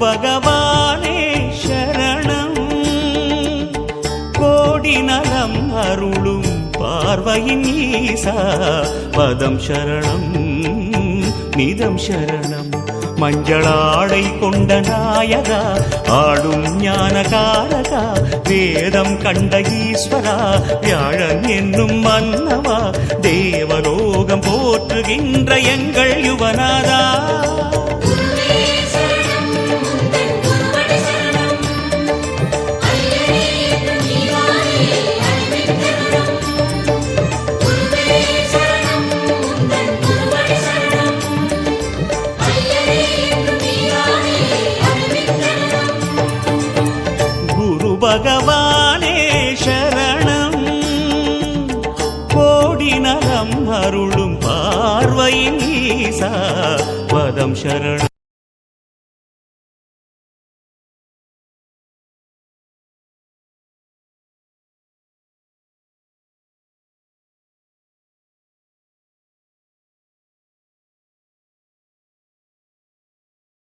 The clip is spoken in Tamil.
பகவானே சரணம். கோடி நலம் அருளும் பார்வையின் ஈசா பதம் சரணம் நிதம் சரணம். மஞ்சளாடை கொண்ட நாயகா ஆடும் ஞானகாரகா வேதம் கண்ட ஈஸ்வரா வியாழன் என்னும் மன்னவா தேவலோகம் போற்றுகின்ற எங்கள் யுவனாதா. பகவானே சரணம். கோடி நலம் அருளும் பார்வையின் ஈசா பதம் சரணம்.